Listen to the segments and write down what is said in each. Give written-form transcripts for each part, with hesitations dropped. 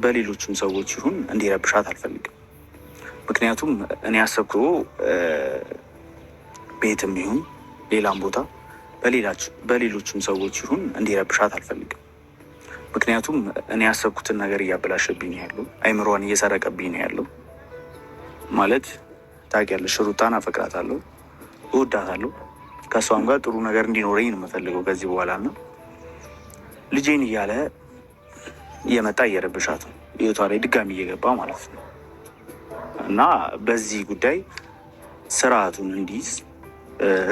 በሌሎችም ሰዎች ይሁን እንዲረብሻት አልፈልግም። ምክንያቱም እኔ ያሰብኩት ቤትም ይሁን ሌላም ቦታ በሌሎችም ሰዎች ይሁን እንዲረብሻት አልፈልግም። ምክንያቱም እኔ ያሰብኩትን ነገር እያበላሸብኝ ነው ያለው፣ አይምሮዋን እየሰረቀብኝ ነው ያለው። ማለት ታውቂያለሽ፣ ሩታን አፈቅራታለሁ፣ እወዳታለሁ። ከእሷም ጋር ጥሩ ነገር እንዲኖረኝ ነው የምፈልገው ከዚህ በኋላ እና ልጄን እያለ እየመጣ እየረብሻት ነው፣ ህይወቷ ላይ ድጋሚ እየገባ ማለት ነው። እና በዚህ ጉዳይ ስርዓቱን እንዲይዝ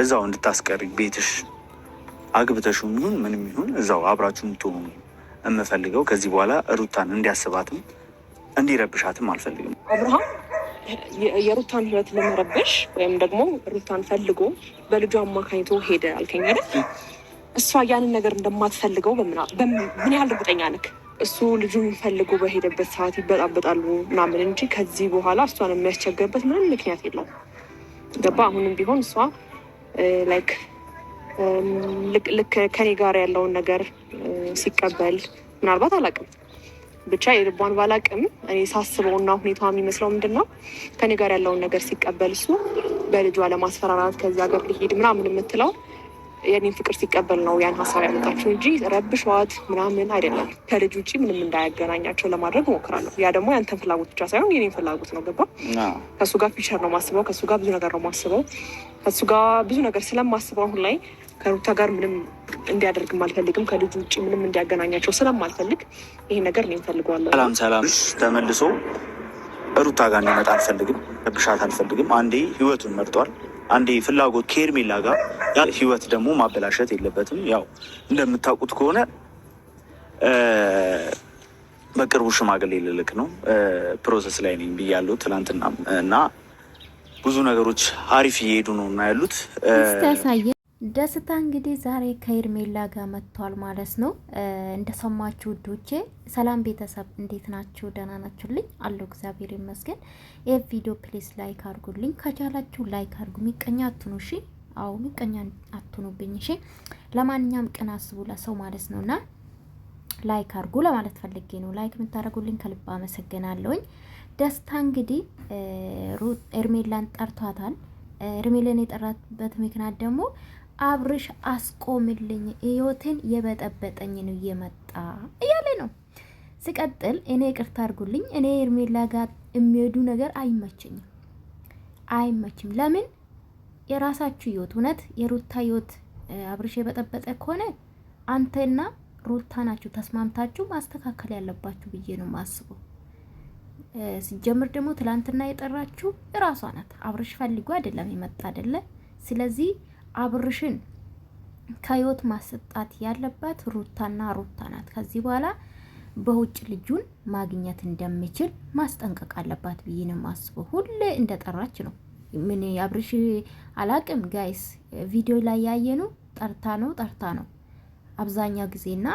እዛው እንድታስቀሪ ቤትሽ አግብተሽም ይሁን ምንም ይሁን እዛው አብራችሁ እንድትሆኑ የምፈልገው። ከዚህ በኋላ ሩታን እንዲያስባትም እንዲረብሻትም አልፈልግም። አብርሃም የሩታን ህይወት ለመረበሽ ወይም ደግሞ ሩታን ፈልጎ በልጁ አማካኝቶ ሄደ አልከኝ አይደል? እሷ ያንን ነገር እንደማትፈልገው ምን ያህል እርግጠኛ ነህ? እሱ ልጁን ፈልጎ በሄደበት ሰዓት ይበጣበጣሉ ምናምን እንጂ ከዚህ በኋላ እሷን የሚያስቸግርበት ምንም ምክንያት የለውም። ገባ? አሁንም ቢሆን እሷ ልክ ከኔ ጋር ያለውን ነገር ሲቀበል ምናልባት አላውቅም፣ ብቻ የልቧን ባላውቅም እኔ ሳስበውና ሁኔታዋ የሚመስለው ምንድን ነው ከኔ ጋር ያለውን ነገር ሲቀበል እሱ በልጇ ለማስፈራራት ከዚህ ሀገር ሊሄድ ምናምን የምትለው የኔን ፍቅር ሲቀበል ነው ያን ሀሳብ ያመጣችው እንጂ ረብሿት ምናምን አይደለም። ከልጅ ውጭ ምንም እንዳያገናኛቸው ለማድረግ እሞክራለሁ። ያ ደግሞ ያንተን ፍላጎት ብቻ ሳይሆን የኔን ፍላጎት ነው። ገባ? ከእሱ ጋር ፊቸር ነው ማስበው፣ ከእሱ ጋር ብዙ ነገር ነው ማስበው። ከእሱ ጋር ብዙ ነገር ስለማስበው አሁን ላይ ከሩታ ጋር ምንም እንዲያደርግም አልፈልግም። ከልጅ ውጭ ምንም እንዲያገናኛቸው ስለማልፈልግ ይሄን ነገር ነው እንፈልገዋለሁ። ሰላም ተመልሶ ሩታ ጋር እንዲመጣ አልፈልግም። ረብሻት አልፈልግም። አንዴ ህይወቱን መርጧል። አንዴ ፍላጎት ከኤርሜላ ጋር ህይወት ደግሞ ማበላሸት የለበትም። ያው እንደምታውቁት ከሆነ በቅርቡ ሽማግሌ ልልክ ነው፣ ፕሮሰስ ላይ ነኝ ብያለሁ ትናንትና እና ብዙ ነገሮች አሪፍ እየሄዱ ነው እና ያሉት ደስታ እንግዲህ ዛሬ ከኤርሜላ ጋር መጥቷል ማለት ነው። እንደሰማችሁ ውዶቼ፣ ሰላም ቤተሰብ እንዴት ናችሁ? ደህና ናችሁልኝ? አለሁ እግዚአብሔር ይመስገን። ይህ ቪዲዮ ፕሊስ ላይክ አድርጉልኝ፣ ከቻላችሁ ላይክ አድርጉ። ሚቀኛ አትኑ እሺ። አዎ ሚቀኛ አትኑብኝ እሺ። ለማንኛውም ቅን አስቡ ለሰው ማለት ነውና ላይክ አድርጉ ለማለት ፈልጌ ነው። ላይክ የምታደርጉልኝ ከልብ አመሰግናለሁኝ። ደስታ እንግዲህ ኤርሜላን ጠርቷታል። ኤርሜላን የጠራበት ምክንያት ደግሞ አብርሽ አስቆምልኝ፣ ህይወትን የበጠበጠኝ ነው እየመጣ እያለ ነው። ሲቀጥል እኔ ይቅርታ አድርጉልኝ፣ እኔ ኤርሜላ ጋር የሚሄዱ ነገር አይመችም። ለምን? የራሳችሁ ህይወት እውነት የሩታ ህይወት አብርሽ የበጠበጠ ከሆነ አንተና ሩታ ናችሁ ተስማምታችሁ ማስተካከል ያለባችሁ ብዬ ነው ማስበው። ሲጀምር ደግሞ ትላንትና የጠራችሁ እራሷ ናት። አብርሽ ፈልጎ አይደለም የመጣ አይደለ? ስለዚህ አብርሽን ከህይወት ማሰጣት ያለባት ሩታና ሩታ ናት። ከዚህ በኋላ በውጭ ልጁን ማግኘት እንደሚችል ማስጠንቀቅ አለባት ብዬ ነው ማስበው። ሁሌ እንደጠራች ነው። ምን አብርሽ አላቅም ጋይስ፣ ቪዲዮ ላይ ያየኑ ጠርታ ነው አብዛኛው ጊዜና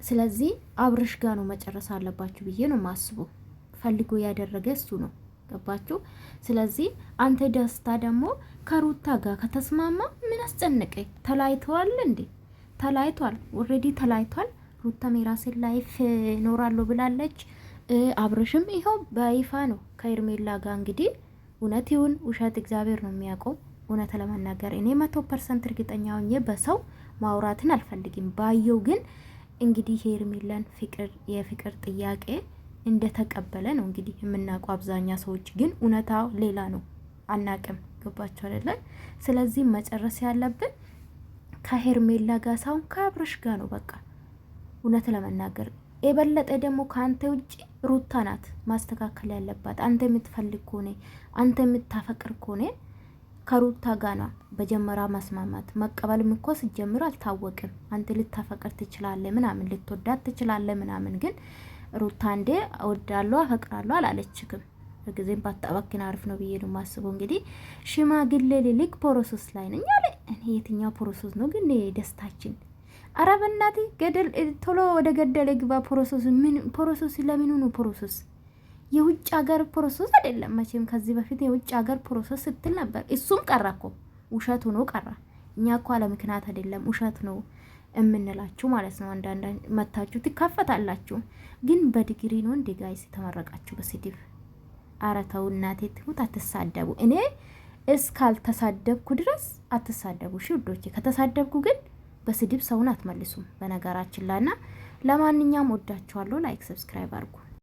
ስለዚህ አብርሽ ጋር ነው መጨረስ አለባችሁ ብዬ ነው ማስበው። ፈልጎ ያደረገ እሱ ነው። ገባችሁ? ስለዚህ አንተ ደስታ ደግሞ ከሩታ ጋር ከተስማማ ምን አስጨነቀኝ? ተላይተዋል እንዴ? ተላይቷል፣ ኦልሬዲ ተላይቷል። ሩታም የራስን ላይፍ ኖራለሁ ብላለች። አብርሽም ይኸው በይፋ ነው ከኤርሜላ ጋር። እንግዲህ እውነት ይሁን ውሸት እግዚአብሔር ነው የሚያውቀው። እውነት ለመናገር እኔ 100% እርግጠኛ ሆኜ በሰው ማውራትን አልፈልግም። ባየው ግን እንግዲህ የኤርሜላን የፍቅር ጥያቄ እንደተቀበለ ነው እንግዲህ የምናውቀው። አብዛኛ ሰዎች ግን እውነታው ሌላ ነው፣ አናቅም። ገባችሁ አይደለ? ስለዚህ መጨረስ ያለብን ከሄርሜላ ጋር ሳይሆን ከአብርሽ ጋር ነው። በቃ እውነት ለመናገር የበለጠ ደግሞ ከአንተ ውጪ ሩታ ናት ማስተካከል ያለባት። አንተ የምትፈልግ ከሆነ አንተ የምታፈቅር ከሆነ ከሩታ ጋር ነው በጀመራ ማስማማት። መቀበልም እኮ ሲጀምር አልታወቅም። አንተ ልታፈቅር ትችላለህ ምናምን፣ ልትወዳት ትችላለህ ምናምን፣ ግን ሩታ እንደ እወዳለሁ አፈቅራለሁ አላለችክም። ጊዜም ባታባክን አሪፍ ነው ብዬ ነው ማስበው። እንግዲህ ሽማግሌ ልልክ ፕሮሰስ ላይ ነኝ አለ። እኔ የትኛው ፕሮሰስ ነው ግን ደስታችን? ኧረ በእናትህ ገደል ቶሎ ወደ ገደል ግባ። ፕሮሰስ ምን ፕሮሰስ? ለምን ነው ፕሮሰስ? የውጭ ሀገር ፕሮሰስ አይደለም መቼም። ከዚህ በፊት የውጭ ሀገር ፕሮሰስ ስትል ነበር። እሱም ቀራ እኮ ውሸት ሆኖ ቀራ። እኛ እኮ አለ ምክንያት አይደለም ውሸት ነው የምንላችሁ ማለት ነው። አንዳንድ መታችሁ ትካፈታላችሁ፣ ግን በዲግሪ ነው እንደ ጋይስ የተመረቃችሁ በስድብ። ኧረ ተው እናቴ ትሁት አትሳደቡ። እኔ እስካልተሳደብኩ ድረስ አትሳደቡ እሺ ውዶቼ። ከተሳደብኩ ግን በስድብ ሰውን አትመልሱም በነገራችን ላይና። ለማንኛውም ወዳችኋለሁ። ላይክ ሰብስክራይብ አድርጉ።